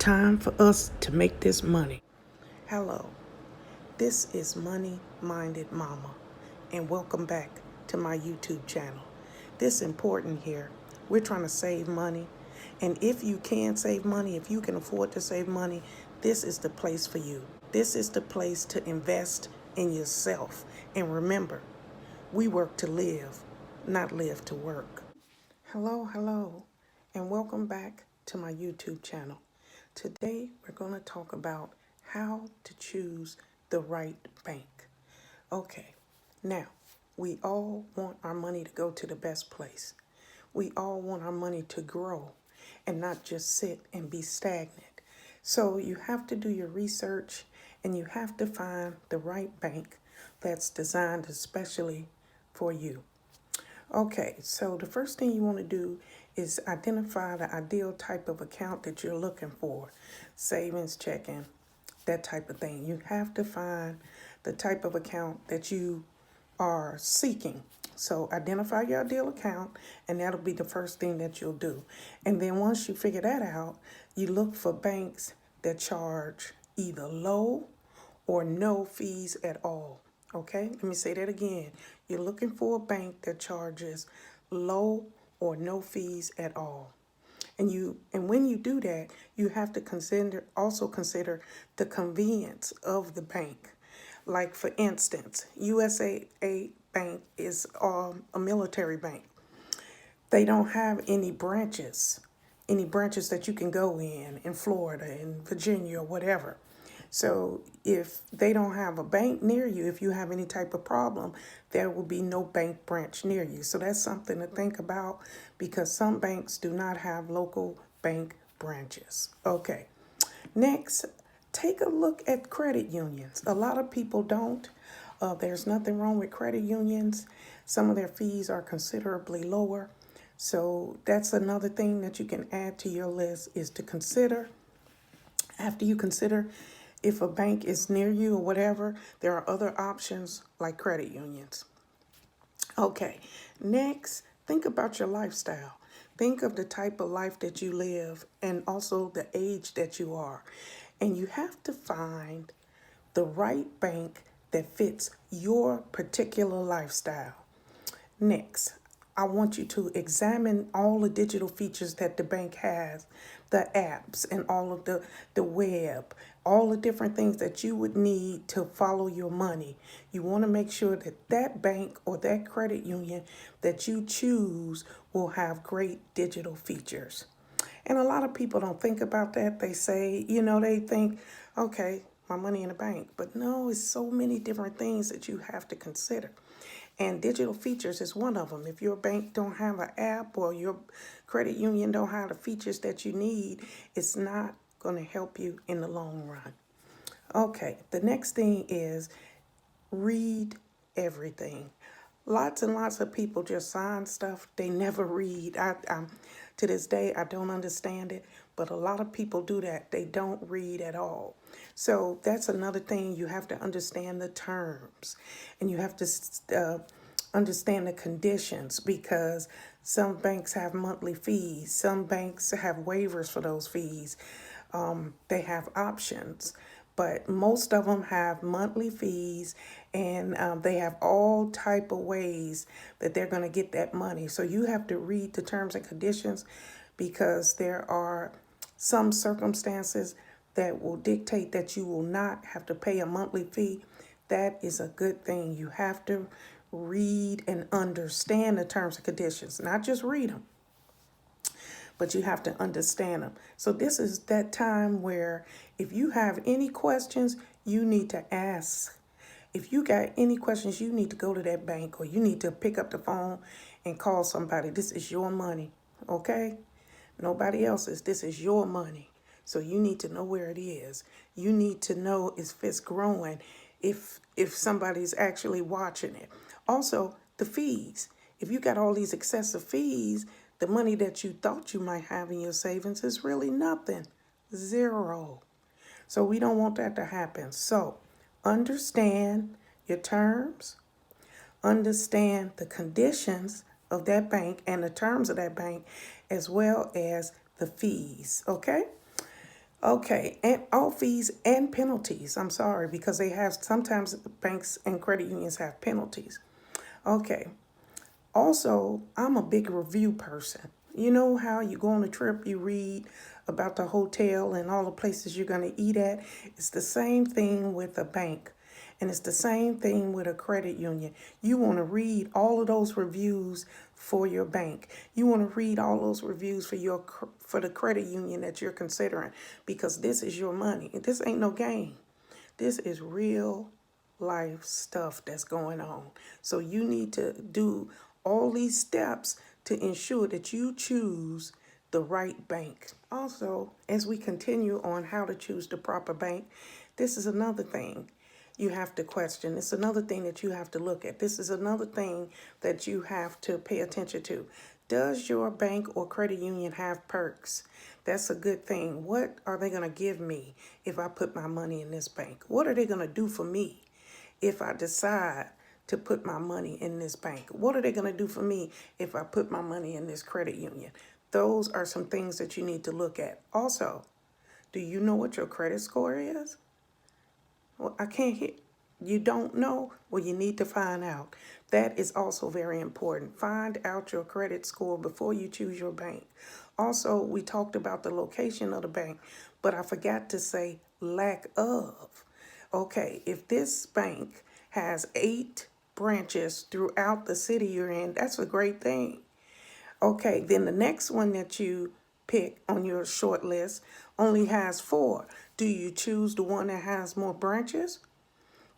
time for us to make this money. Hello, this is Money Minded Mama, and welcome back to my YouTube channel. This is important here. We're trying to save money, and if you can save money, if you can afford to save money, this is the place for you. This is the place to invest in yourself. And remember, we work to live, not live to work. Hello, and welcome back to my YouTube channel. Today, we're going to talk about how to choose the right bank. Okay, now, we all want our money to go to the best place. We all want our money to grow and not just sit and be stagnant. So you have to do your research and you have to find the right bank that's designed especially for you. Okay, so the first thing you want to do is identify the ideal type of account that you're looking for. Savings, checking, that type of thing. You have to find the type of account that you are seeking. So identify your ideal account, and that'll be the first thing that you'll do. And then once you figure that out, you look for banks that charge either low or no fees at all. Okay, let me say that again. You're looking for a bank that charges low or no fees at all. And when you do that, you have to also consider the convenience of the bank. Like for instance, USAA Bank is a military bank. They don't have any branches that you can go in Florida, in Virginia, or whatever. So if they don't have a bank near you, if you have any type of problem, there will be no bank branch near you. So that's something to think about because some banks do not have local bank branches. Okay. Next, take a look at credit unions. A lot of people don't. There's nothing wrong with credit unions. Some of their fees are considerably lower. So that's another thing that you can add to your list is to consider. After you consider if a bank is near you or whatever, there are other options like credit unions. Okay, next, think about your lifestyle. Think of the type of life that you live and also the age that you are. And you have to find the right bank that fits your particular lifestyle. Next, I want you to examine all the digital features that the bank has, the apps and all of the web, all the different things that you would need to follow your money. You want to make sure that that bank or that credit union that you choose will have great digital features. And a lot of people don't think about that. They say, they think, okay, my money in the bank. But no, it's so many different things that you have to consider. And digital features is one of them. If your bank don't have an app or your credit union don't have the features that you need, it's not going to help you in the long run. Okay, the next thing is read everything. Lots and lots of people just sign stuff they never read. To this day, I don't understand it, but a lot of people do that. They don't read at all. So that's another thing. You have to understand the terms, and you have to understand the conditions because some banks have monthly fees. Some banks have waivers for those fees. They have options, but most of them have monthly fees, and they have all type of ways that they're going to get that money. So you have to read the terms and conditions because there are some circumstances that will dictate that you will not have to pay a monthly fee. That is a good thing. You have to read and understand the terms and conditions, not just read them, but you have to understand them. So this is that time where if you have any questions, you need to ask. If you got any questions, you need to go to that bank or you need to pick up the phone and call somebody. This is your money, okay? Nobody else's. This is your money. So you need to know where it is. You need to know if it's growing, if somebody's actually watching it. Also, the fees. If you got all these excessive fees, the money that you thought you might have in your savings is really nothing. Zero. So we don't want that to happen. So understand your terms, understand the conditions of that bank and the terms of that bank, as well as the fees, okay? Okay, and all fees and penalties. I'm sorry, because they have sometimes banks and credit unions have penalties. Okay. Also, I'm a big review person. You know how you go on a trip, you read about the hotel and all the places you're going to eat at? It's the same thing with a bank. And it's the same thing with a credit union. You want to read all of those reviews for your bank. You want to read all those reviews for the credit union that you're considering, because this is your money. This ain't no game. This is real life stuff that's going on. So you need to do all these steps to ensure that you choose the right bank. Also, as we continue on how to choose the proper bank, this is another thing you have to question. It's another thing that you have to look at. This is another thing that you have to pay attention to. Does your bank or credit union have perks? That's a good thing. What are they going to give me if I put my money in this bank? What are they going to do for me if I decide to put my money in this bank? What are they going to do for me if I put my money in this credit union? Those are some things that you need to look at. Also, do you know what your credit score is? Well, I can't hear. You don't know? Well, you need to find out. That is also very important. Find out your credit score before you choose your bank. Also, we talked about the location of the bank, but I forgot to say lack of. Okay, if this bank has 8 branches throughout the city you're in, that's a great thing. Okay, then the next one that you pick on your short list only has 4. Do you choose the one that has more branches?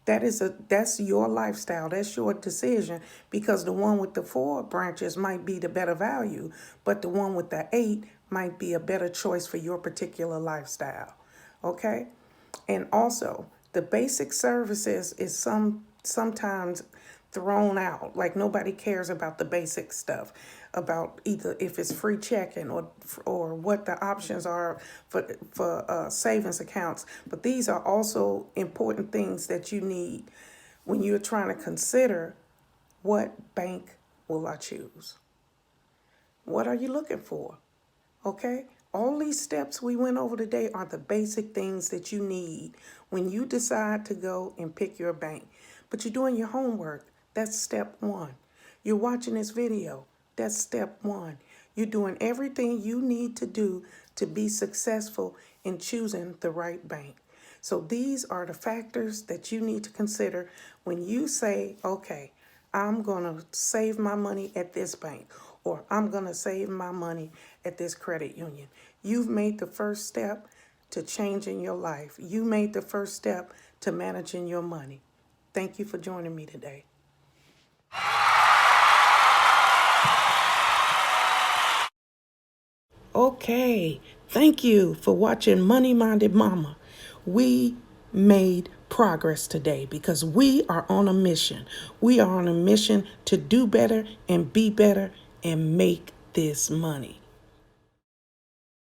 That's your lifestyle. That's your decision, because the one with the 4 branches might be the better value, but the one with the 8 might be a better choice for your particular lifestyle. Okay? And also, the basic services is sometimes thrown out. Like nobody cares about the basic stuff, about either if it's free checking or what the options are for savings accounts. But these are also important things that you need when you're trying to consider what bank will I choose. What are you looking for? Okay? All these steps we went over today are the basic things that you need when you decide to go and pick your bank. But you're doing your homework. That's step 1. You're watching this video. That's step 1. You're doing everything you need to do to be successful in choosing the right bank. So these are the factors that you need to consider when you say, okay, I'm going to save my money at this bank, or I'm going to save my money at this credit union. You've made the first step to changing your life. You made the first step to managing your money. Thank you for joining me today. Okay, thank you for watching Money Minded Mama. We made progress today because we are on a mission. We are on a mission to do better and be better and make this money.